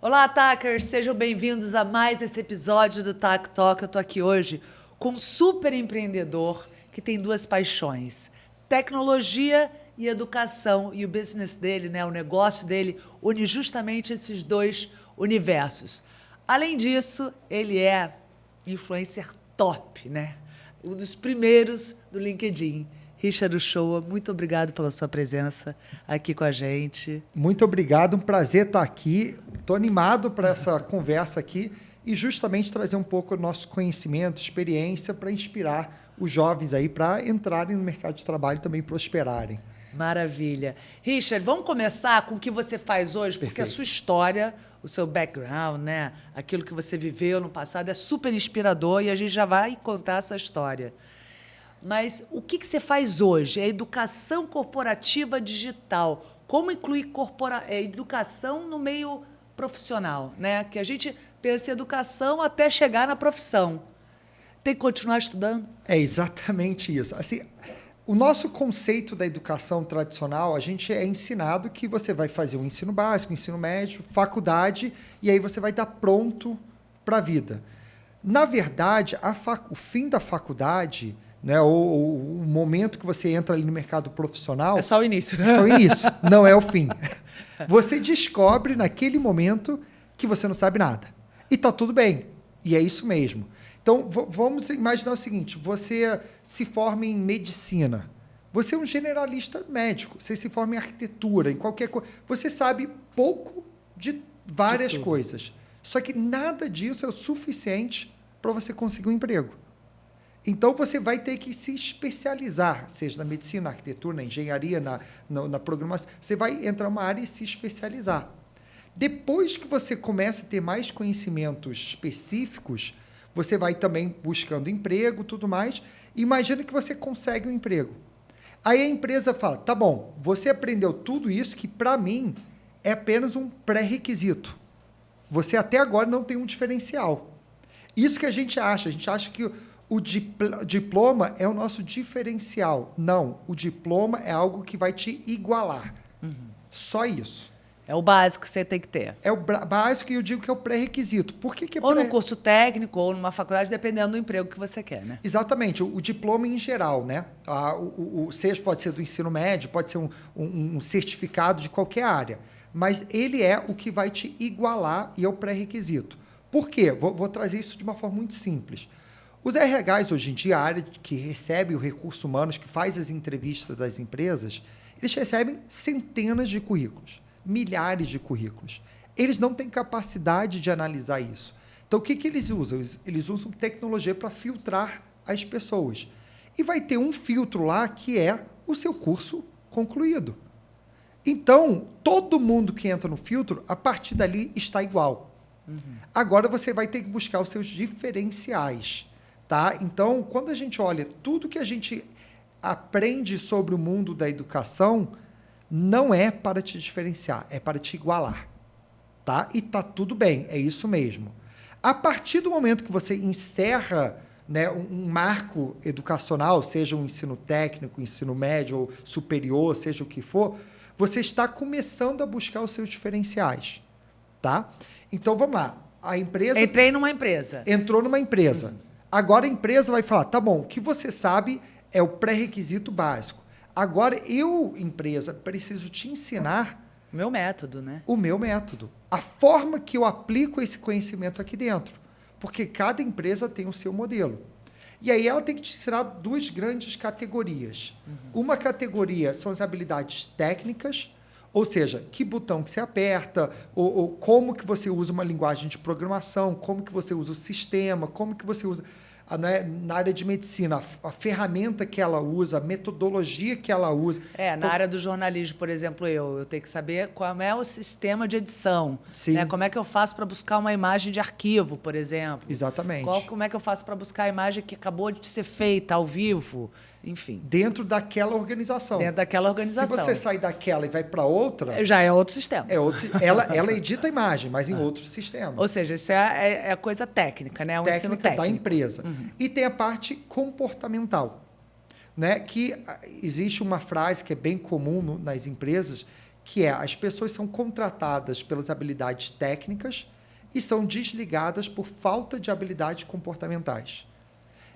Olá, Tackers! Sejam bem-vindos a mais esse episódio do Tac Talk. Eu estou aqui hoje com um super empreendedor que tem duas paixões: tecnologia e educação. E o business dele, né, o negócio dele, une justamente esses dois universos. Além disso, ele é influencer top, né? Um dos primeiros do LinkedIn. Richard Uchoa, muito obrigado pela sua presença aqui com a gente. Muito obrigado, um prazer estar aqui. Estou animado para essa conversa aqui e justamente trazer um pouco do nosso conhecimento, experiência para inspirar os jovens aí para entrarem no mercado de trabalho e também prosperarem. Maravilha. Richard, vamos começar com o que você faz hoje, porque a sua história, o seu background, né, aquilo que você viveu no passado é super inspirador e a gente já vai contar essa história. Mas o que você faz hoje? É educação corporativa digital. Como incluir educação no meio profissional, né? Que a gente pensa em educação até chegar na profissão. Tem que continuar estudando? É exatamente isso. Assim, o nosso conceito da educação tradicional, a gente é ensinado que você vai fazer um ensino básico, ensino médio, faculdade, e aí você vai estar pronto para a vida. Na verdade, o fim da faculdade, né, ou o momento que você entra ali no mercado profissional... É só o início. É só o início, não é o fim. Você descobre naquele momento que você não sabe nada. E está tudo bem. E é isso mesmo. Então, vamos imaginar o seguinte, você se forma em medicina. Você é um generalista médico. Você se forma em arquitetura, em qualquer coisa. Você sabe pouco de várias coisas. Só que nada disso é o suficiente para você conseguir um emprego. Então, você vai ter que se especializar, seja na medicina, na arquitetura, na engenharia, na programação. Você vai entrar numa área e se especializar. Depois que você começa a ter mais conhecimentos específicos, você vai também buscando emprego, tudo mais. Imagina que você consegue um emprego. Aí a empresa fala, tá bom, você aprendeu tudo isso que, para mim, é apenas um pré-requisito. Você até agora não tem um diferencial. Isso que a gente acha que o diploma é o nosso diferencial. Não, o diploma é algo que vai te igualar. Só isso. É o básico que você tem que ter. É o básico e eu digo que é o pré-requisito. Por que é ou no curso técnico, ou numa faculdade, dependendo do emprego que você quer, né? Exatamente. O diploma em geral, né? Seja pode ser do ensino médio, pode ser um certificado de qualquer área. Mas ele é o que vai te igualar e é o pré-requisito. Por quê? Vou trazer isso de uma forma muito simples. Os RHs, hoje em dia, a área que recebe o recurso humanos, que faz as entrevistas das empresas, eles recebem centenas de currículos, milhares de currículos. Eles não têm capacidade de analisar isso. Então, o que eles usam? Eles usam tecnologia para filtrar as pessoas. E vai ter um filtro lá que é o seu curso concluído. Então, todo mundo que entra no filtro, a partir dali, está igual. Agora, você vai ter que buscar os seus diferenciais. Tá? Então, quando a gente olha tudo que a gente aprende sobre o mundo da educação, não é para te diferenciar, é para te igualar. Tá? E tá tudo bem, é isso mesmo. A partir do momento que você encerra, né, um marco educacional, seja um ensino técnico, ensino médio ou superior, seja o que for, você está começando a buscar os seus diferenciais. Tá? Então, vamos lá. A empresa... Entrei numa empresa. Entrou numa empresa. Agora a empresa vai falar, tá bom, o que você sabe é o pré-requisito básico. Agora eu, empresa, preciso te ensinar... Meu método, né? O meu método. A forma que eu aplico esse conhecimento aqui dentro. Porque cada empresa tem o seu modelo. E aí ela tem que te ensinar duas grandes categorias. Uma categoria são as habilidades técnicas, ou seja, que botão que você aperta, ou como que você usa uma linguagem de programação, como que você usa o sistema, como que você usa... Na área de medicina, a ferramenta que ela usa, a metodologia que ela usa. Na área do jornalismo, por exemplo, eu tenho que saber qual é o sistema de edição. Sim. Né? Como é que eu faço para buscar uma imagem de arquivo, por exemplo. Exatamente. Como é que eu faço para buscar a imagem que acabou de ser feita ao vivo. Enfim. Dentro daquela organização. Dentro daquela organização. Se você sair daquela e vai para outra... Já é outro sistema. Ela edita a imagem, mas em outro sistema. Ou seja, isso é a coisa técnica, né? Ensino técnico da empresa. E tem a parte comportamental. Né? Que existe uma frase que é bem comum nas empresas, que é as pessoas são contratadas pelas habilidades técnicas e são desligadas por falta de habilidades comportamentais.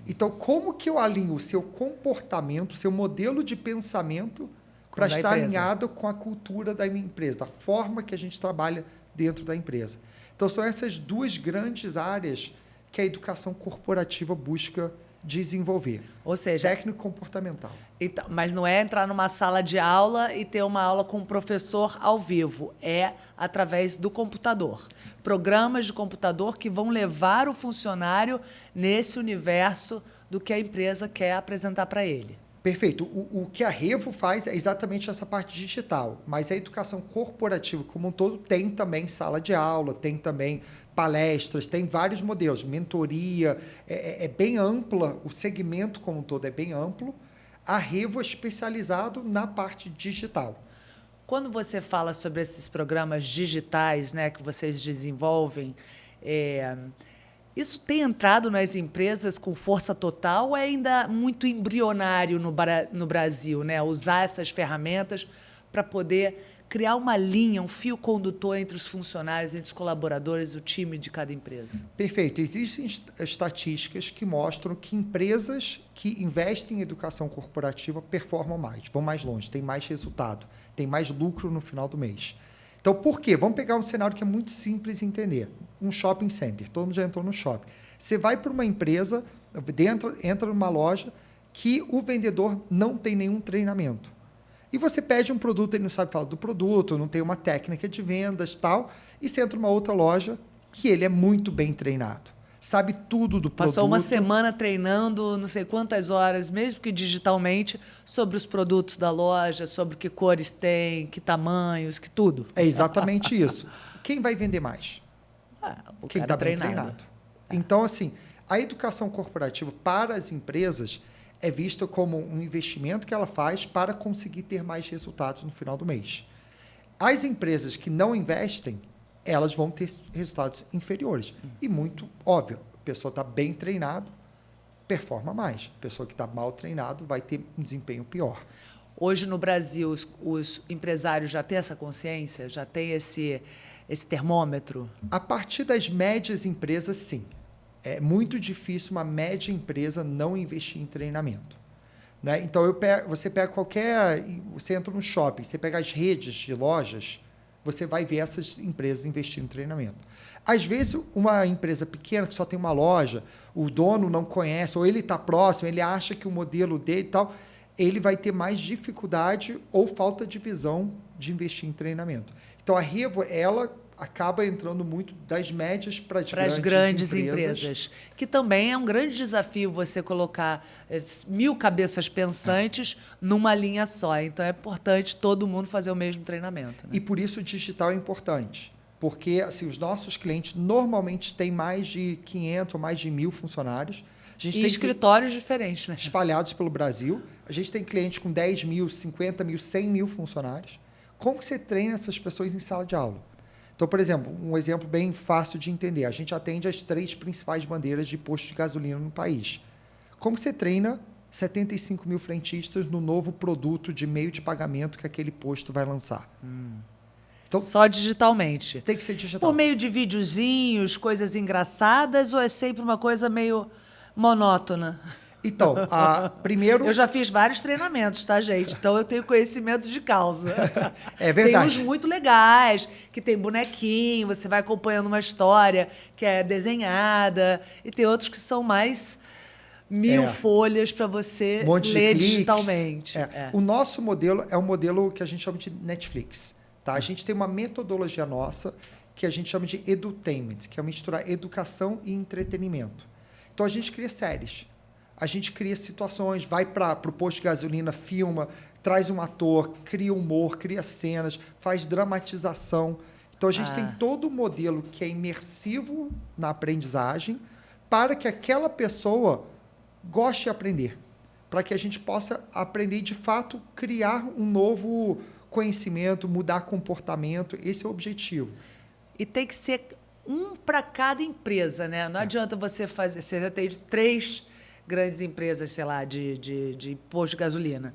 Então, como que eu alinho o seu comportamento, o seu modelo de pensamento para estar alinhado com a cultura da minha empresa, da forma que a gente trabalha dentro da empresa? Então, são essas duas grandes áreas que a educação corporativa busca desenvolver. Ou seja, técnico comportamental. Então, mas não é entrar numa sala de aula e ter uma aula com o professor ao vivo. É através do computador. Programas de computador que vão levar o funcionário nesse universo do que a empresa quer apresentar para ele. Perfeito. O que a Revo faz é exatamente essa parte digital, mas a educação corporativa como um todo tem também sala de aula, tem também palestras, tem vários modelos, mentoria, é bem ampla, o segmento como um todo é bem amplo. A Revo é especializado na parte digital. Quando você fala sobre esses programas digitais, né, que vocês desenvolvem, isso tem entrado nas empresas com força total ou é ainda muito embrionário no Brasil, né? Usar essas ferramentas para poder criar uma linha, um fio condutor entre os funcionários, entre os colaboradores, o time de cada empresa? Perfeito. Existem estatísticas que mostram que empresas que investem em educação corporativa performam mais, vão mais longe, têm mais resultado, têm mais lucro no final do mês. Então, por quê? Vamos pegar um cenário que é muito simples de entender. Um shopping center. Todo mundo já entrou no shopping. Você vai para uma empresa, entra numa loja que o vendedor não tem nenhum treinamento. E você pede um produto, ele não sabe falar do produto, não tem uma técnica de vendas e tal, e você entra numa outra loja que ele é muito bem treinado. Sabe tudo do produto. Passou uma semana treinando, não sei quantas horas, mesmo que digitalmente, sobre os produtos da loja, sobre que cores tem, que tamanhos, que tudo. É exatamente isso. Quem vai vender mais? Quem está bem treinado. Então, assim, a educação corporativa para as empresas é vista como um investimento que ela faz para conseguir ter mais resultados no final do mês. As empresas que não investem, elas vão ter resultados inferiores. E muito óbvio, a pessoa está bem treinada, performa mais. A pessoa que está mal treinada vai ter um desempenho pior. Hoje, no Brasil, os empresários já têm essa consciência? Já têm esse termômetro? A partir das médias empresas, sim. É muito difícil uma média empresa não investir em treinamento. Né? Então, você pega você entra no shopping, você pega as redes de lojas, você vai ver essas empresas investindo em treinamento. Às vezes, uma empresa pequena que só tem uma loja, o dono não conhece, ou ele está próximo, ele acha que o modelo dele e tal, ele vai ter mais dificuldade ou falta de visão de investir em treinamento. Então, a Revo, ela acaba entrando muito das médias para as grandes empresas. Que também é um grande desafio você colocar 1000 cabeças pensantes numa linha só. Então, é importante todo mundo fazer o mesmo treinamento. Né? E por isso o digital é importante. Porque assim, os nossos clientes normalmente têm mais de 500 ou mais de 1000 funcionários. A gente e tem escritórios diferentes, né? Espalhados pelo Brasil. A gente tem clientes com 10 mil, 50 mil, 100 mil funcionários. Como que você treina essas pessoas em sala de aula? Então, por exemplo, um exemplo bem fácil de entender. A gente atende as 3 principais bandeiras de posto de gasolina no país. Como você treina 75 mil frentistas no novo produto de meio de pagamento que aquele posto vai lançar? Então, só digitalmente? Tem que ser digital. Por meio de videozinhos, coisas engraçadas, ou é sempre uma coisa meio monótona? Então, primeiro... Eu já fiz vários treinamentos, tá, gente? Então, eu tenho conhecimento de causa. É verdade. Tem uns muito legais, que tem bonequinho, você vai acompanhando uma história que é desenhada, e tem outros que são mais 1000 folhas para você ler digitalmente. O nosso modelo é um modelo que a gente chama de Netflix. Tá? A gente tem uma metodologia nossa que a gente chama de edutainment, que é misturar educação e entretenimento. Então, a gente cria séries. A gente cria situações, vai para o posto de gasolina, filma, traz um ator, cria humor, cria cenas, faz dramatização. Então, a gente tem todo o modelo que é imersivo na aprendizagem para que aquela pessoa goste de aprender. Para que a gente possa aprender e, de fato, criar um novo conhecimento, mudar comportamento. Esse é o objetivo. E tem que ser um para cada empresa, né? Não adianta você fazer... Você já tem 3 grandes empresas, sei lá, de posto de gasolina.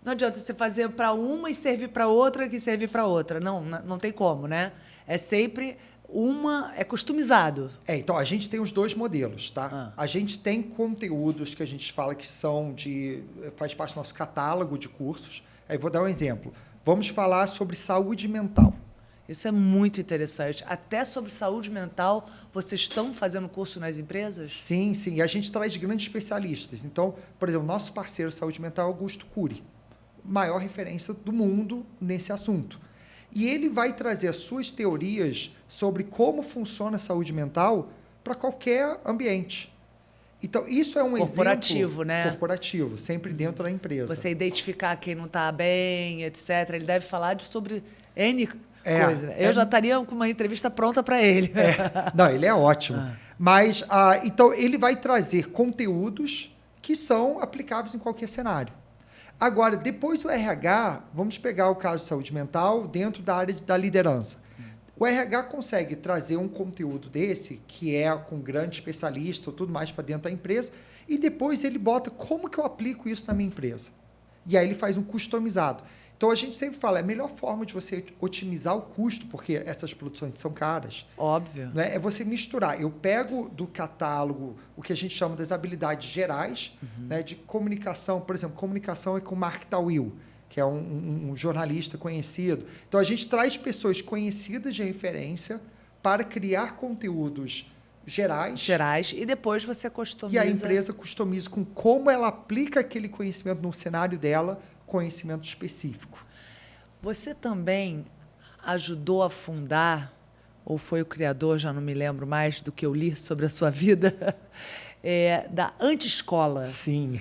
Não adianta você fazer para uma e servir para outra que servir para outra. Não tem como, né? É sempre é customizado. Então, a gente tem os dois modelos, tá? Ah. A gente tem conteúdos que a gente fala que faz parte do nosso catálogo de cursos. Aí vou dar um exemplo. Vamos falar sobre saúde mental. Isso é muito interessante. Até sobre saúde mental, vocês estão fazendo curso nas empresas? Sim, sim. E a gente traz grandes especialistas. Então, por exemplo, nosso parceiro de saúde mental é Augusto Cury, maior referência do mundo nesse assunto. E ele vai trazer as suas teorias sobre como funciona a saúde mental para qualquer ambiente. Então, isso é um corporativo, exemplo... né? Corporativo, sempre dentro da empresa. Você identificar quem não está bem, etc. Ele deve falar sobre N coisa. Né? Eu já estaria com uma entrevista pronta para ele. Não, ele é ótimo. Mas, então, ele vai trazer conteúdos que são aplicáveis em qualquer cenário. Agora, depois do RH, vamos pegar o caso de saúde mental dentro da área da liderança. O RH consegue trazer um conteúdo desse, que é com grande especialista, tudo mais para dentro da empresa, e depois ele bota como que eu aplico isso na minha empresa. E aí ele faz um customizado. Então, a gente sempre fala, a melhor forma de você otimizar o custo, porque essas produções são caras. Óbvio. Né, é você misturar. Eu pego do catálogo o que a gente chama das habilidades gerais, né, de comunicação. Por exemplo, comunicação é com Mark Tawil, que é um jornalista conhecido. Então, a gente traz pessoas conhecidas de referência para criar conteúdos gerais, e depois você customiza. E a empresa customiza com como ela aplica aquele conhecimento no cenário dela, conhecimento específico. Você também ajudou a fundar, ou foi o criador, já não me lembro mais do que eu li sobre a sua vida, da Anti-Escola. Sim.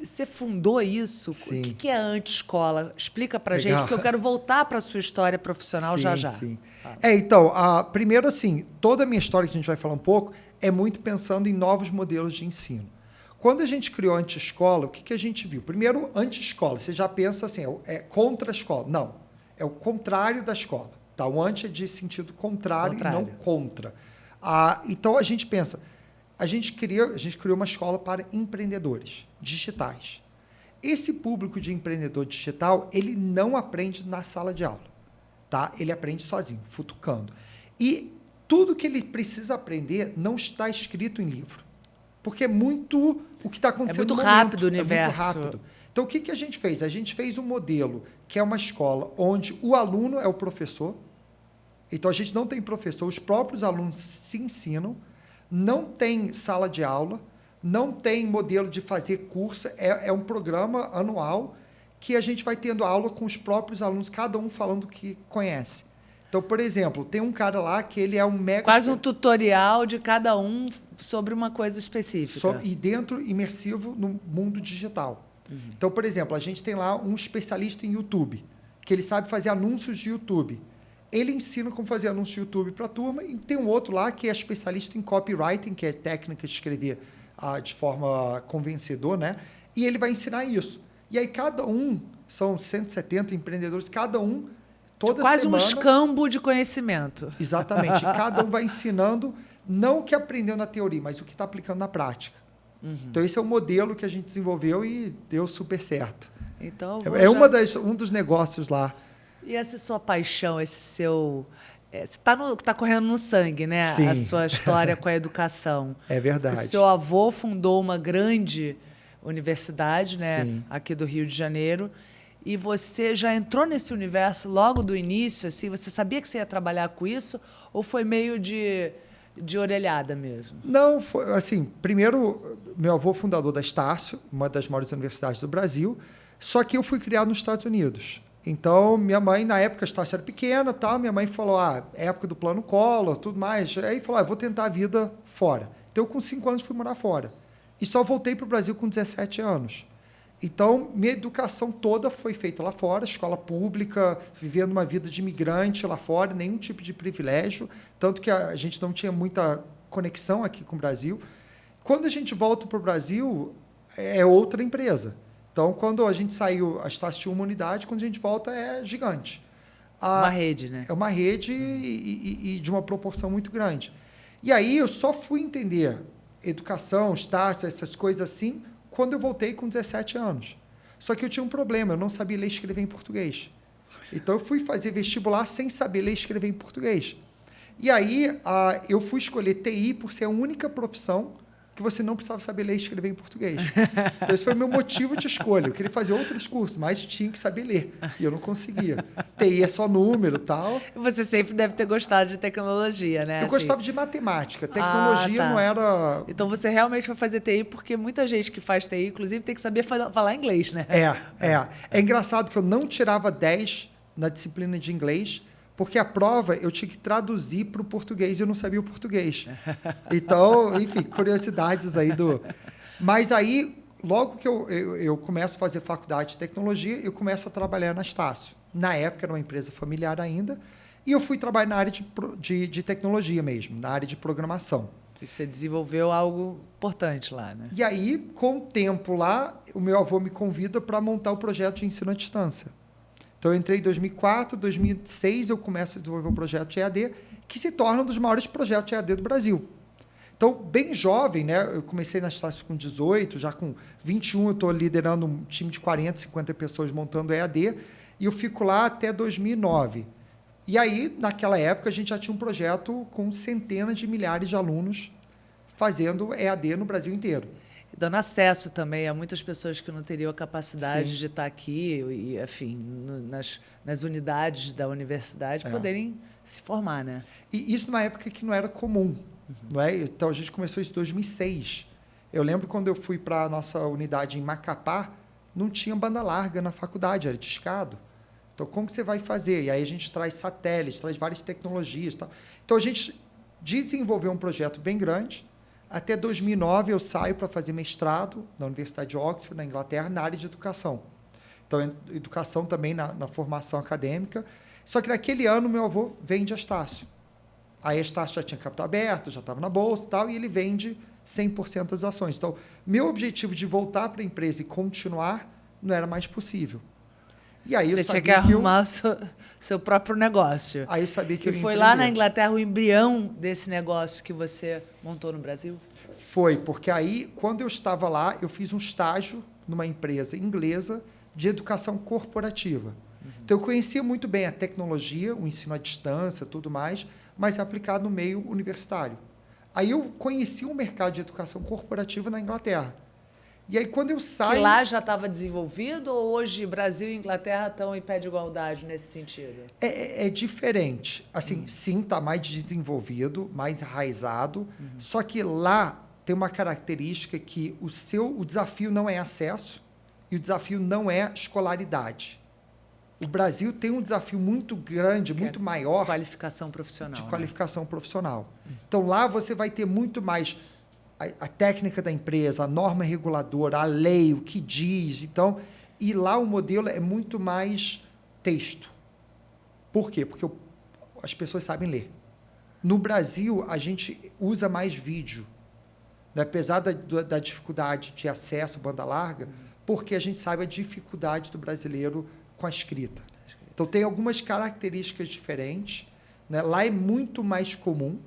Você fundou isso? Sim. O que é a Anti-Escola? Explica pra gente, porque eu quero voltar para a sua história profissional já. Sim. Então, primeiro assim, toda a minha história, que a gente vai falar um pouco, é muito pensando em novos modelos de ensino. Quando a gente criou a Anti-Escola, o que a gente viu? Primeiro, Anti-Escola. Você já pensa assim, é contra a escola. Não, é o contrário da escola. Tá? O anti é de sentido contrário. E não contra. Então, a gente pensa, a gente criou uma escola para empreendedores digitais. Esse público de empreendedor digital, ele não aprende na sala de aula. Tá? Ele aprende sozinho, futucando. E tudo que ele precisa aprender não está escrito em livro. Porque é muito o que está acontecendo no momento. É muito rápido o universo. É muito rápido. Então, o que a gente fez? A gente fez um modelo que é uma escola onde o aluno é o professor. Então, a gente não tem professor, os próprios alunos se ensinam. Não tem sala de aula, não tem modelo de fazer curso. É um programa anual que a gente vai tendo aula com os próprios alunos, cada um falando o que conhece. Então, por exemplo, tem um cara lá que ele é um mega... Quase um tutorial de cada um sobre uma coisa específica. E dentro, imersivo no mundo digital. Então, por exemplo, a gente tem lá um especialista em YouTube, que ele sabe fazer anúncios de YouTube. Ele ensina como fazer anúncios de YouTube para a turma, e tem um outro lá que é especialista em copywriting, que é técnica de escrever de forma convencedora, né? E ele vai ensinar isso. E aí cada um, são 170 empreendedores, cada um, toda quase semana... Quase um escambo de conhecimento. Exatamente. E cada um vai ensinando, não o que aprendeu na teoria, mas o que está aplicando na prática. Então, esse é o modelo que a gente desenvolveu e deu super certo. Então, um dos negócios lá. E essa sua paixão, esse seu... Você tá correndo no sangue, né? Sim. A sua história com a educação. É verdade. O seu avô fundou uma grande universidade, né? Sim. Aqui do Rio de Janeiro. E você já entrou nesse universo logo do início? Assim, você sabia que você ia trabalhar com isso? Ou foi meio de orelhada mesmo? Não, foi assim, primeiro, meu avô fundador da Estácio, uma das maiores universidades do Brasil, só que eu fui criado nos Estados Unidos. Então, minha mãe, na época, a Estácio era pequena, tal, minha mãe falou, época do plano Collor, tudo mais. Aí falou, vou tentar a vida fora. Então, eu com 5 anos fui morar fora. E só voltei para o Brasil com 17 anos. Então, minha educação toda foi feita lá fora, escola pública, vivendo uma vida de imigrante lá fora, nenhum tipo de privilégio, tanto que a gente não tinha muita conexão aqui com o Brasil. Quando a gente volta para o Brasil, é outra empresa. Então, quando a gente saiu, a Estácio tinha uma unidade, quando a gente volta é gigante. Uma rede, né? É uma rede e de uma proporção muito grande. E aí eu só fui entender educação, Estácio, essas coisas assim, quando eu voltei com 17 anos. Só que eu tinha um problema, eu não sabia ler e escrever em português. Então, eu fui fazer vestibular sem saber ler e escrever em português. E aí, eu fui escolher TI por ser a única profissão que você não precisava saber ler e escrever em português. Então, esse foi o meu motivo de escolha. Eu queria fazer outros cursos, mas tinha que saber ler. E eu não conseguia. TI é só número e tal. Você sempre deve ter gostado de tecnologia, né? Eu gostava de matemática. Tecnologia não era... Então, você realmente foi fazer TI porque muita gente que faz TI, inclusive, tem que saber falar inglês, né? É engraçado que eu não tirava 10 na disciplina de inglês, porque a prova eu tinha que traduzir para o português e eu não sabia o português. Então, enfim, curiosidades aí do... Mas aí, logo que eu começo a fazer faculdade de tecnologia, eu começo a trabalhar na Estácio. Na época, era uma empresa familiar ainda, e eu fui trabalhar na área de tecnologia mesmo, na área de programação. E você desenvolveu algo importante lá, né? E aí, com o tempo lá, o meu avô me convida para montar o projeto de ensino à distância. Então, eu entrei em 2004, 2006 eu começo a desenvolver um projeto de EAD, que se torna um dos maiores projetos de EAD do Brasil. Então, bem jovem, né? Eu comecei na Estácio com 18, já com 21 eu estou liderando um time de 40, 50 pessoas montando EAD, e eu fico lá até 2009. E aí, naquela época, a gente já tinha um projeto com centenas de milhares de alunos fazendo EAD no Brasil inteiro. Dando acesso também a muitas pessoas que não teriam a capacidade Sim. de estar aqui e, enfim, nas unidades da universidade poderem se formar, né? E isso numa época que não era comum, não é? Então, a gente começou isso em 2006. Eu lembro quando eu fui para a nossa unidade em Macapá, não tinha banda larga na faculdade, era discado. Então, como que você vai fazer? E aí a gente traz satélites, traz várias tecnologias. Tal. Então, a gente desenvolveu um projeto bem grande. Até 2009, eu saio para fazer mestrado na Universidade de Oxford, na Inglaterra, na área de educação. Então, educação também na formação acadêmica. Só que naquele ano, meu avô vende a Estácio. Aí a Estácio já tinha capital aberto, já estava na bolsa e tal, e ele vende 100% das ações. Então, meu objetivo de voltar para a empresa e continuar não era mais possível. E aí você tinha que arrumar seu próprio negócio. Aí eu sabia que eu ia foi empreender. lá na Inglaterra o embrião desse negócio que você montou no Brasil? Foi, porque aí, quando eu estava lá, eu fiz um estágio numa empresa inglesa de educação corporativa. Então, eu conhecia muito bem a tecnologia, o ensino à distância, tudo mais, mas aplicado no meio universitário. Aí eu conheci o mercado de educação corporativa na Inglaterra. E aí, quando eu saio... Que lá já estava desenvolvido ou hoje Brasil e Inglaterra estão em pé de igualdade nesse sentido? É diferente. Assim, sim, está mais desenvolvido, mais enraizado, só que lá tem uma característica que o desafio não é acesso e o desafio não é escolaridade. O Brasil tem um desafio muito grande, muito maior... Qualificação profissional. De qualificação profissional. Então, lá você vai ter muito mais... A técnica da empresa, a norma reguladora, a lei, o que diz. Então, e lá o modelo é muito mais texto. Por quê? Porque as pessoas sabem ler. No Brasil, a gente usa mais vídeo. Né? Apesar da dificuldade de acesso banda larga, porque a gente sabe a dificuldade do brasileiro com a escrita. Então, tem algumas características diferentes. Né? Lá é muito mais comum.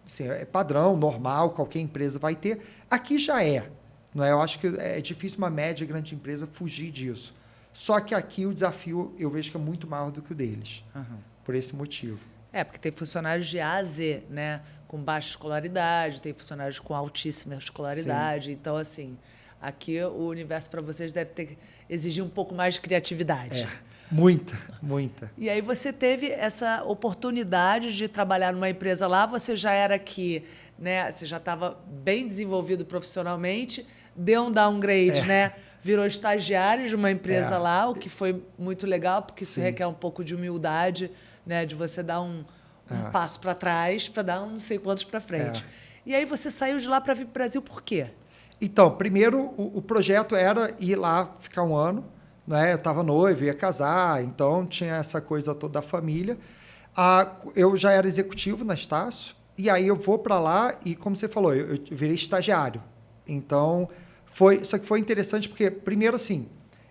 Assim, é padrão, normal, qualquer empresa vai ter. Aqui já é. Não é? Eu acho que é difícil uma média grande empresa fugir disso. Só que aqui o desafio eu vejo que é muito maior do que o deles. Por esse motivo. Porque tem funcionários de A a Z, né? Com baixa escolaridade, tem funcionários com altíssima escolaridade. Sim. Então, assim, aqui o universo para vocês deve exigir um pouco mais de criatividade. Muita. E aí você teve essa oportunidade de trabalhar numa empresa lá, você já era aqui, né? Você já estava bem desenvolvido profissionalmente, deu um downgrade, né? Virou estagiário de uma empresa lá, o que foi muito legal, porque isso requer um pouco de humildade, né? De você dar um passo para trás para dar não sei quantos para frente. E aí você saiu de lá para vir para o Brasil por quê? Então, primeiro, o projeto era ir lá ficar um ano. Né? Eu estava noivo, ia casar, então tinha essa coisa toda da família. Eu já era executivo na Estácio, e aí eu vou para lá e, como você falou, eu virei estagiário. Então, só que foi interessante porque, primeiro assim,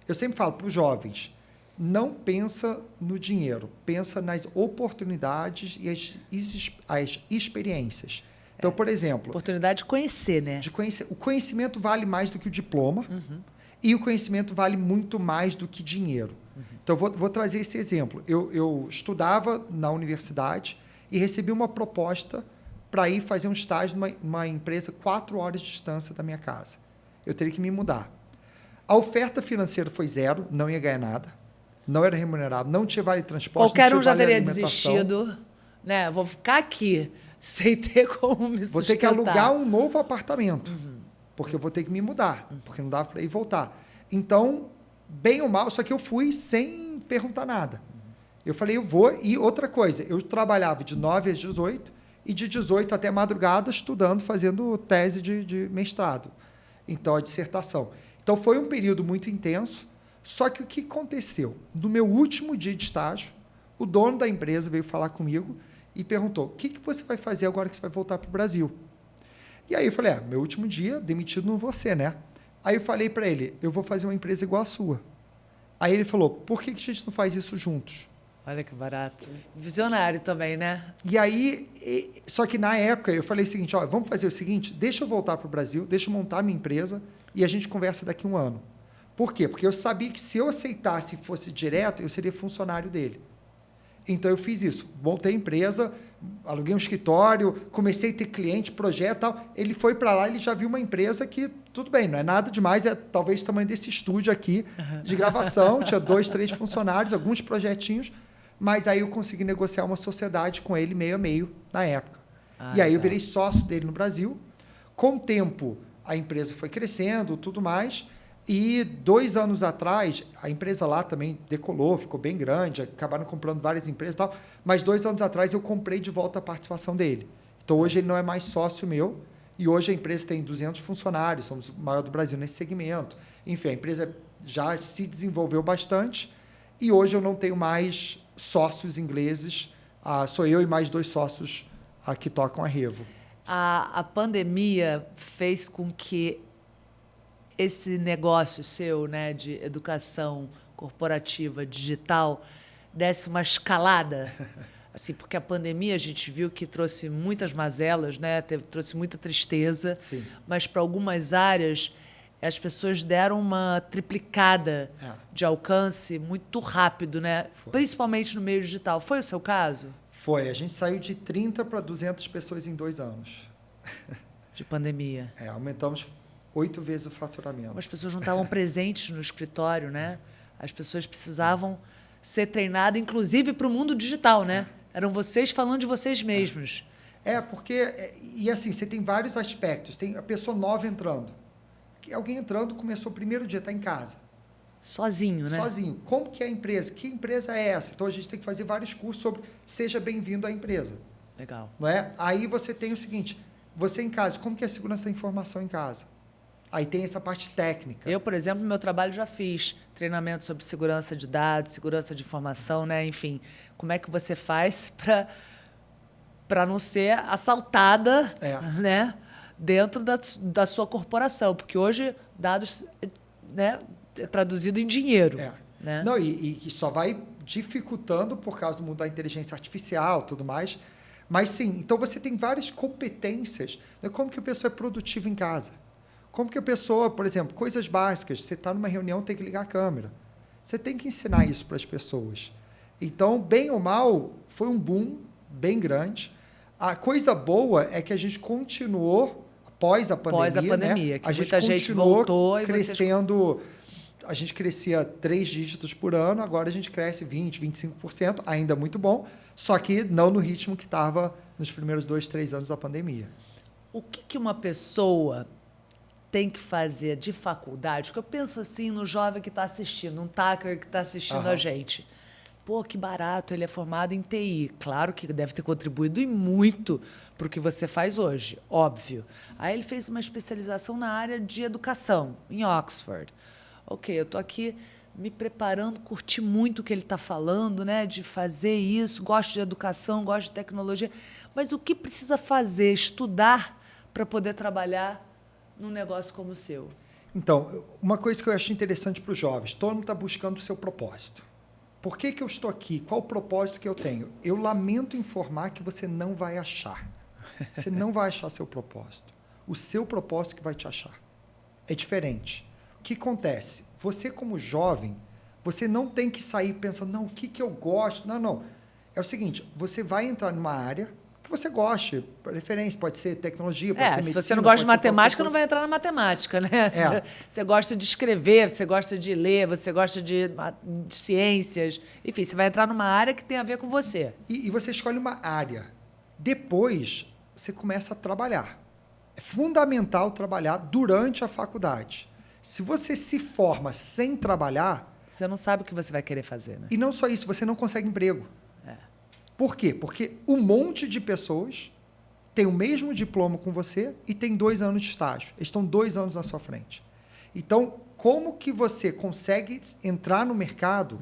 eu sempre falo para os jovens, não pensa no dinheiro, pensa nas oportunidades e as experiências. Então, por exemplo... Oportunidade de conhecer, né? O conhecimento vale mais do que o diploma. E o conhecimento vale muito mais do que dinheiro. Então, vou trazer esse exemplo. Eu estudava na universidade e recebi uma proposta para ir fazer um estágio numa empresa 4 horas de distância da minha casa. Eu teria que me mudar. A oferta financeira foi 0, não ia ganhar nada, não era remunerado, não tinha vale transporte, Qualquer não um tinha já vale teria alimentação. desistido, né? Vou ficar aqui sem ter como me sustentar. Vou ter que alugar um novo apartamento, porque eu vou ter que me mudar, porque não dava para ir e voltar. Então, bem ou mal, só que eu fui sem perguntar nada. Eu falei, eu vou. E outra coisa, eu trabalhava de 9 às 18 e de 18 até madrugada estudando, fazendo tese de mestrado. Então, a dissertação. Então, foi um período muito intenso. Só que o que aconteceu? No meu último dia de estágio, o dono da empresa veio falar comigo e perguntou, o que você vai fazer agora que você vai voltar para o Brasil? E aí eu falei, meu último dia, demitido não vou ser, né? Aí eu falei para ele, eu vou fazer uma empresa igual a sua. Aí ele falou, por que a gente não faz isso juntos? Olha que barato. Visionário também, né? E aí, só que na época eu falei o seguinte, vamos fazer o seguinte, deixa eu voltar para o Brasil, deixa eu montar minha empresa e a gente conversa daqui a 1 ano. Por quê? Porque eu sabia que se eu aceitasse e fosse direto, eu seria funcionário dele. Então eu fiz isso, montei a empresa, aluguei um escritório, comecei a ter cliente, projeto e tal. Ele foi para lá, ele já viu uma empresa que, tudo bem, não é nada demais, é talvez o tamanho desse estúdio aqui de gravação, tinha 2, 3 funcionários, alguns projetinhos, mas aí eu consegui negociar uma sociedade com ele meio a meio na época. E aí eu virei sócio dele no Brasil. Com o tempo, a empresa foi crescendo, tudo mais. E 2 anos atrás, a empresa lá também decolou, ficou bem grande, acabaram comprando várias empresas e tal. Mas 2 anos atrás eu comprei de volta a participação dele. Então hoje ele não é mais sócio meu e hoje a empresa tem 200 funcionários, somos o maior do Brasil nesse segmento. Enfim, a empresa já se desenvolveu bastante e hoje eu não tenho mais sócios ingleses, sou eu e mais 2 sócios que tocam a Revo. A pandemia fez com que esse negócio seu, né, de educação corporativa digital desse uma escalada, assim, porque a pandemia a gente viu que trouxe muitas mazelas, né, trouxe muita tristeza, Sim. mas para algumas áreas as pessoas deram uma triplicada de alcance muito rápido, né, principalmente no meio digital. Foi o seu caso? Foi. A gente saiu de 30 para 200 pessoas em 2 anos. De pandemia. Aumentamos 8 vezes o faturamento. As pessoas não estavam presentes no escritório, né? As pessoas precisavam ser treinadas, inclusive para o mundo digital, né? Eram vocês falando de vocês mesmos. Porque... E assim, você tem vários aspectos. Tem a pessoa nova entrando. Alguém entrando, começou o primeiro dia, está em casa. Sozinho, né? Sozinho. Como que é a empresa? Que empresa é essa? Então, a gente tem que fazer vários cursos sobre seja bem-vindo à empresa. Legal. Não é? Aí você tem o seguinte, você em casa, como que é a segurança da informação em casa? Aí tem essa parte técnica. Eu, por exemplo, no meu trabalho já fiz treinamento sobre segurança de dados, segurança de informação, né? Enfim, como é que você faz para não ser assaltada, né? Dentro da sua corporação, porque hoje dados, né, é traduzido em dinheiro. Né? Não, e só vai dificultando por causa do mundo da inteligência artificial e tudo mais. Mas sim, então você tem várias competências. Né? Como que a pessoa é produtiva em casa? Como que a pessoa, por exemplo, coisas básicas, você está numa reunião, tem que ligar a câmera. Você tem que ensinar isso para as pessoas. Então, bem ou mal, foi um boom bem grande. A coisa boa é que a gente continuou, após a pandemia, né? Que muita gente voltou e crescendo. A gente crescia 3 dígitos por ano, agora a gente cresce 20%, 25%, ainda muito bom, só que não no ritmo que estava nos primeiros 2, 3 anos da pandemia. O que uma pessoa tem que fazer de faculdade? Porque eu penso assim no jovem que está assistindo, um tacker que está assistindo a gente. Pô, que barato, ele é formado em TI. Claro que deve ter contribuído e muito para o que você faz hoje, óbvio. Aí ele fez uma especialização na área de educação, em Oxford. Ok, eu estou aqui me preparando, curti muito o que ele está falando, né, de fazer isso, gosto de educação, gosto de tecnologia. Mas o que precisa fazer? Estudar para poder trabalhar num negócio como o seu? Então, uma coisa que eu acho interessante para os jovens, todo mundo está buscando o seu propósito. Por que eu estou aqui? Qual o propósito que eu tenho? Eu lamento informar que você não vai achar. Você não vai achar seu propósito. O seu propósito que vai te achar. É diferente. que acontece? Você, como jovem, você não tem que sair pensando, não, o que eu gosto? Não, não. É o seguinte, você vai entrar numa área que você goste, preferência, pode ser tecnologia, pode ser medicina. Se você não gosta de pode ser qualquer matemática, não coisa. vai entrar na matemática, né? É. Você gosta de escrever, você gosta de ler, você gosta de ciências. Enfim, você vai entrar numa área que tem a ver com você. E você escolhe uma área. Depois, você começa a trabalhar. É fundamental trabalhar durante a faculdade. Se você se forma sem trabalhar... Você não sabe o que você vai querer fazer, né? E não só isso, você não consegue emprego. É. Por quê? Porque um monte de pessoas tem o mesmo diploma com você e tem 2 anos de estágio. Eles estão 2 anos na sua frente. Então, como que você consegue entrar no mercado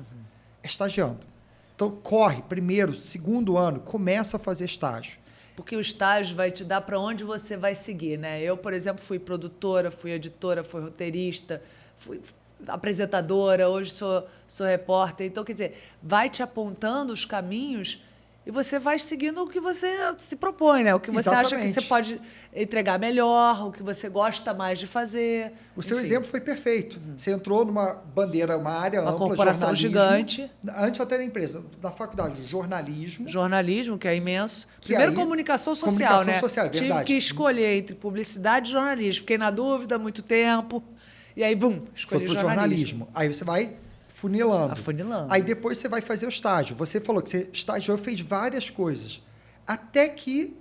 estagiando? Então, corre, primeiro, segundo ano, começa a fazer estágio. Porque o estágio vai te dar para onde você vai seguir, né? Eu, por exemplo, fui produtora, fui editora, fui roteirista, fui apresentadora, hoje sou repórter. Então, quer dizer, vai te apontando os caminhos e você vai seguindo o que você se propõe, né? O que você acha que você pode entregar melhor, o que você gosta mais de fazer. O seu exemplo foi perfeito. Você entrou numa bandeira, uma área ampla, uma corporação gigante. Antes até da empresa, da faculdade, jornalismo. Jornalismo, que é imenso. Primeiro, comunicação social, comunicação né? Social, é verdade. Tive que escolher entre publicidade e jornalismo. Fiquei na dúvida há muito tempo. E aí, escolhi jornalismo. Aí você vai funilando. Afunilando. Aí depois você vai fazer o estágio. Você falou que você estagiou, fez várias coisas. Até que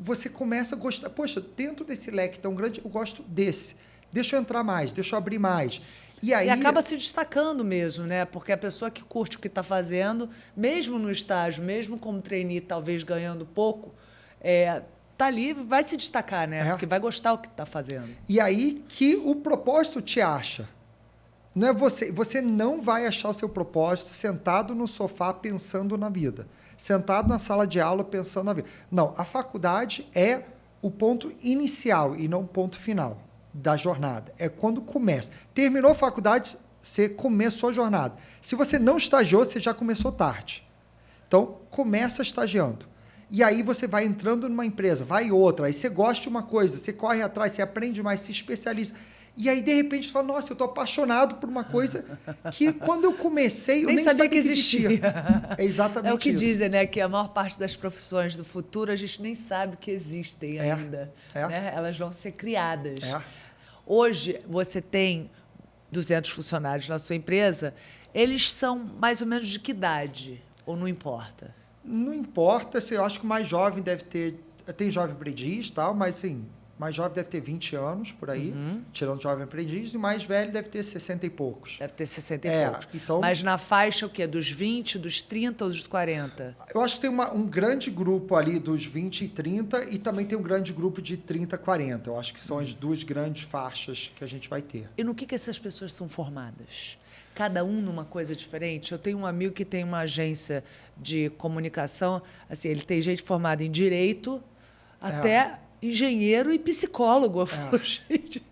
você começa a gostar. Poxa, dentro desse leque tão grande, eu gosto desse. Deixa eu entrar mais, deixa eu abrir mais. E aí... E acaba se destacando mesmo, né? Porque a pessoa que curte o que está fazendo, mesmo no estágio, mesmo como trainee, talvez ganhando pouco, tá ali, vai se destacar, né? Porque vai gostar do que está fazendo. E aí que o propósito te acha. Não é você não vai achar o seu propósito sentado no sofá pensando na vida. Sentado na sala de aula pensando na vida. Não, a faculdade é o ponto inicial e não o ponto final da jornada. É quando começa. Terminou a faculdade, você começou a jornada. Se você não estagiou, você já começou tarde. Então, começa estagiando. E aí você vai entrando numa empresa, vai outra, aí você gosta de uma coisa, você corre atrás, você aprende mais, se especializa. E aí, de repente, você fala, nossa, eu estou apaixonado por uma coisa que, quando eu comecei, eu nem sabia que existia. É exatamente isso. É o que dizem, né? Que a maior parte das profissões do futuro, a gente nem sabe que existem ainda. Né? Elas vão ser criadas. Hoje, você tem 200 funcionários na sua empresa, eles são mais ou menos de que idade? Ou não importa? Não importa, eu acho que o mais jovem deve ter... Tem jovem aprendiz e tal, mas assim... mais jovem deve ter 20 anos, por aí, tirando jovem aprendiz, e o mais velho deve ter 60 e poucos. Deve ter 60 e poucos. Então, mas na faixa, o quê? Dos 20, dos 30 ou dos 40? Eu acho que tem um grande grupo ali dos 20 e 30 e também tem um grande grupo de 30 e 40. Eu acho que são as duas grandes faixas que a gente vai ter. E no que essas pessoas são formadas? Cada um numa coisa diferente? Eu tenho um amigo que tem uma agência de comunicação, assim, ele tem gente formada em direito, até... engenheiro e psicólogo. Eu falo, gente,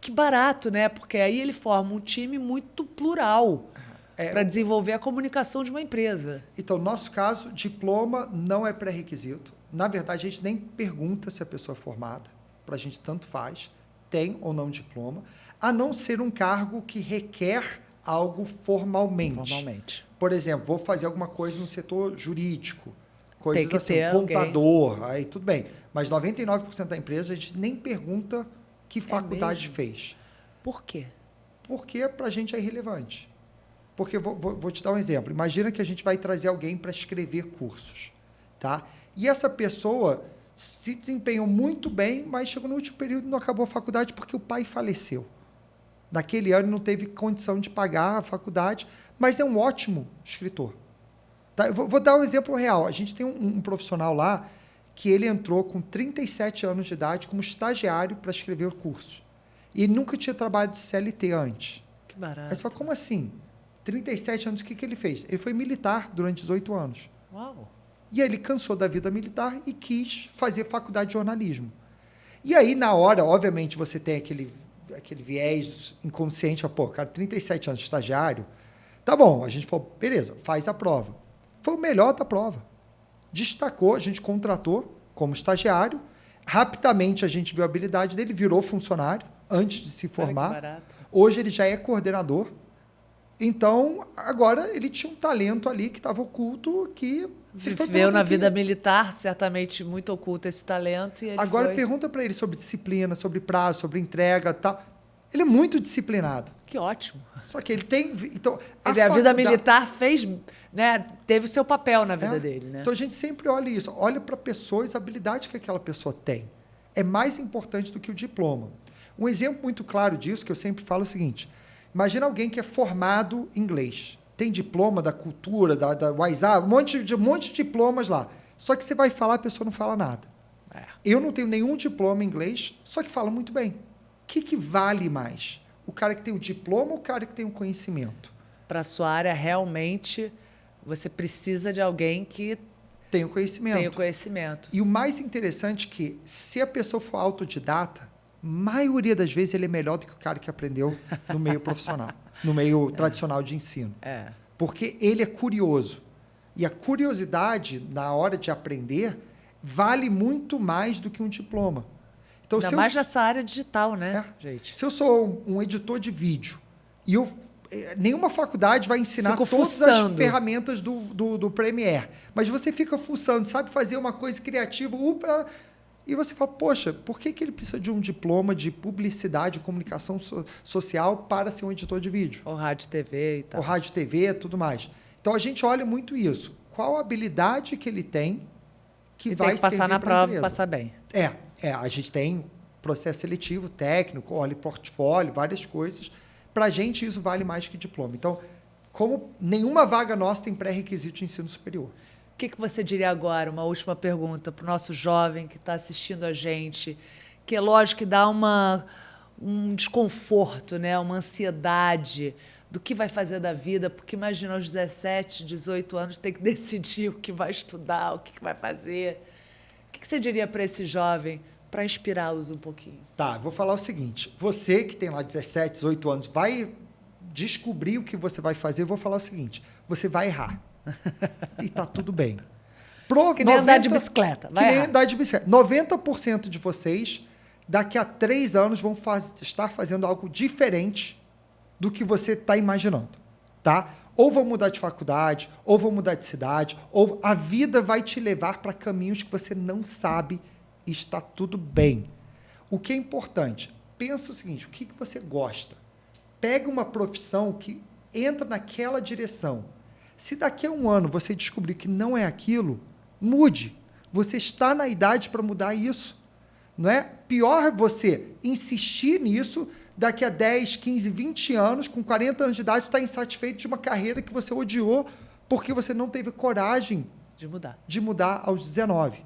que barato, né? Porque aí ele forma um time muito plural para desenvolver a comunicação de uma empresa. Então, no nosso caso, diploma não é pré-requisito. Na verdade, a gente nem pergunta se a pessoa é formada. Para a gente, tanto faz, tem ou não diploma, a não ser um cargo que requer algo formalmente. Por exemplo, vou fazer alguma coisa no setor jurídico. Coisas assim, contador, aí tudo bem. Mas 99% da empresa a gente nem pergunta que faculdade fez. Por quê? Porque para a gente é irrelevante. Porque, vou te dar um exemplo. Imagina que a gente vai trazer alguém para escrever cursos. Tá? E essa pessoa se desempenhou muito bem, mas chegou no último período e não acabou a faculdade porque o pai faleceu. Naquele ano não teve condição de pagar a faculdade, mas é um ótimo escritor. Tá? Eu vou dar um exemplo real. A gente tem um profissional lá que ele entrou com 37 anos de idade como estagiário para escrever o curso. E ele nunca tinha trabalhado de CLT antes. Que barato. Aí você fala, como assim? 37 anos, o que ele fez? Ele foi militar durante 18 anos. Uau! E aí ele cansou da vida militar e quis fazer faculdade de jornalismo. E aí, na hora, obviamente, você tem aquele viés inconsciente, pô, cara, 37 anos de estagiário, tá bom. A gente falou, beleza, faz a prova. Foi o melhor da prova. Destacou, a gente contratou como estagiário. Rapidamente a gente viu a habilidade dele, virou funcionário. antes de se formar. Olha que barato. Hoje ele já é coordenador. Então, agora ele tinha um talento ali que estava oculto, que viveu na vida militar, certamente muito oculto esse talento. E ele agora pergunta para ele sobre disciplina, sobre prazo, sobre entrega e tal. Ele é muito disciplinado. Que ótimo. Só que ele tem... Então, quer dizer, a vida militar fez, né, teve o seu papel na vida dele. Né? Então a gente sempre olha isso. Olha para pessoas, a habilidade que aquela pessoa tem. É mais importante do que o diploma. Um exemplo muito claro disso, que eu sempre falo, é o seguinte. Imagina alguém que é formado em inglês. Tem diploma da cultura, da WhatsApp, um monte de diplomas lá. Só que você vai falar, a pessoa não fala nada. Eu não tenho nenhum diploma em inglês, só que fala muito bem. O que vale mais? O cara que tem o diploma ou o cara que tem o conhecimento? Para a sua área, realmente, você precisa de alguém que tem o conhecimento. Tem o conhecimento. E o mais interessante é que, se a pessoa for autodidata, maioria das vezes ele é melhor do que o cara que aprendeu no meio profissional, no meio tradicional de ensino. Porque ele é curioso. E a curiosidade, na hora de aprender, vale muito mais do que um diploma. Então, ainda mais nessa área digital, né, gente? Se eu sou um editor de vídeo e nenhuma faculdade vai ensinar todas as ferramentas do Premiere, mas você fica fuçando, sabe fazer uma coisa criativa, e você fala, poxa, por que ele precisa de um diploma de publicidade e comunicação social para ser um editor de vídeo? Ou rádio, TV e tal. Ou rádio, TV e tudo mais. Então, a gente olha muito isso. Qual a habilidade que ele tem que vai tem que passar na prova e passar bem. A gente tem processo seletivo, técnico, olha portfólio, várias coisas. Para a gente, isso vale mais que diploma. Então, como nenhuma vaga nossa tem pré-requisito de ensino superior. O que você diria agora, uma última pergunta para o nosso jovem que está assistindo a gente, que é lógico que dá um desconforto, né? Uma ansiedade do que vai fazer da vida, porque imagina aos 17, 18 anos tem que decidir o que vai estudar, o que vai fazer. O que você diria para esse jovem para inspirá-los um pouquinho? Tá, vou falar o seguinte. Você que tem lá 17, 18 anos, vai descobrir o que você vai fazer. Eu vou falar o seguinte. Você vai errar. E tá tudo bem. Que nem andar de bicicleta. Que nem andar de bicicleta. 90% de vocês, daqui a 3 anos, vão estar fazendo algo diferente do que você está imaginando. Tá? Ou vão mudar de faculdade, ou vão mudar de cidade, ou a vida vai te levar para caminhos que você não sabe e está tudo bem. O que é importante? Pensa o seguinte, o que você gosta? Pega uma profissão que entra naquela direção. Se daqui a 1 ano você descobrir que não é aquilo, mude. Você está na idade para mudar isso. Não é? Pior você insistir nisso, daqui a 10, 15, 20 anos, com 40 anos de idade, estar insatisfeito de uma carreira que você odiou porque você não teve coragem de mudar aos 19.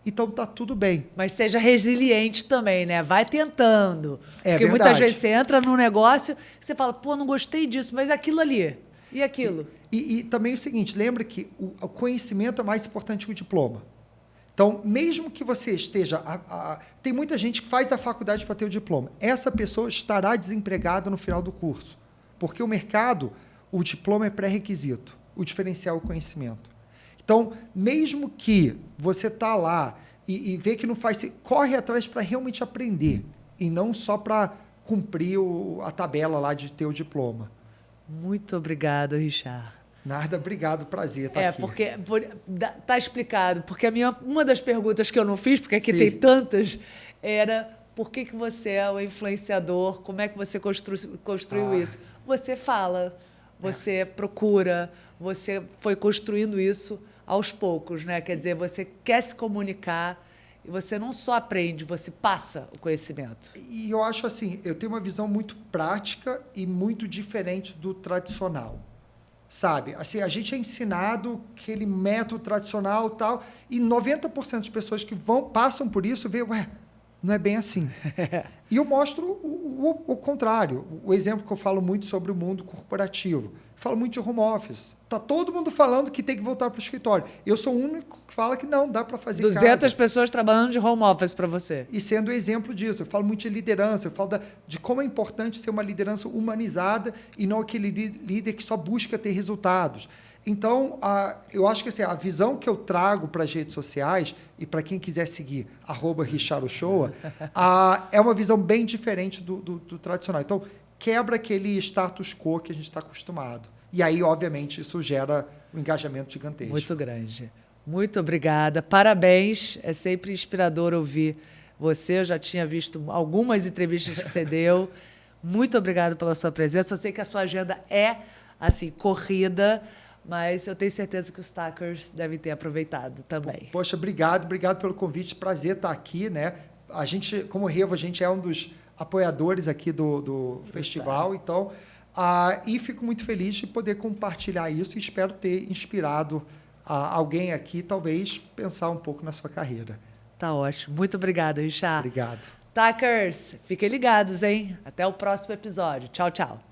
Então tá tudo bem. Mas seja resiliente também, né? Vai tentando. Porque verdade. Muitas vezes você entra num negócio e você fala, pô, não gostei disso, mas aquilo ali. E aquilo? E também é o seguinte, lembra que o conhecimento é mais importante que o diploma. Então, mesmo que você esteja... tem muita gente que faz a faculdade para ter o diploma. Essa pessoa estará desempregada no final do curso. Porque o mercado, o diploma é pré-requisito. O diferencial é o conhecimento. Então, mesmo que você está lá e vê que não faz... Corre atrás para realmente aprender. E não só para cumprir a tabela lá de ter o diploma. Muito obrigado, Richard. Nada, obrigado, prazer estar aqui. Porque tá explicado. Porque uma das perguntas que eu não fiz, porque aqui tem tantas, era por que você é o influenciador, como é que você construiu isso? Você fala, você procura, você foi construindo isso aos poucos, né? Quer dizer, você quer se comunicar e você não só aprende, você passa o conhecimento. E eu acho assim, eu tenho uma visão muito prática e muito diferente do tradicional. Sabe? Assim, a gente é ensinado aquele método tradicional e tal, e 90% das pessoas que passam por isso vê, não é bem assim. E eu mostro o contrário. O exemplo que eu falo muito sobre o mundo corporativo. Eu falo muito de home office. Tá todo mundo falando que tem que voltar para o escritório. Eu sou o único que fala que não, dá para fazer 200 pessoas trabalhando de home office para você. E sendo exemplo disso. Eu falo muito de liderança. Eu falo de como é importante ser uma liderança humanizada e não aquele líder que só busca ter resultados. Então, eu acho que assim, a visão que eu trago para as redes sociais, e para quem quiser seguir, @RichardoShoa, é uma visão também diferente do tradicional. Então, quebra aquele status quo que a gente está acostumado. E aí, obviamente, isso gera um engajamento gigantesco. Muito grande. Muito obrigada. Parabéns. É sempre inspirador ouvir você. Eu já tinha visto algumas entrevistas que você deu. Muito obrigada pela sua presença. Eu sei que a sua agenda é, assim, corrida, mas eu tenho certeza que os Tuckers devem ter aproveitado também. Poxa, obrigado pelo convite. Prazer estar aqui, né? A gente, como Revo, a gente é um dos apoiadores aqui do festival, então... e fico muito feliz de poder compartilhar isso e espero ter inspirado alguém aqui, talvez, pensar um pouco na sua carreira. Tá ótimo. Muito obrigada, Richard. Obrigado. Tuckers, fiquem ligados, hein? Até o próximo episódio. Tchau, tchau.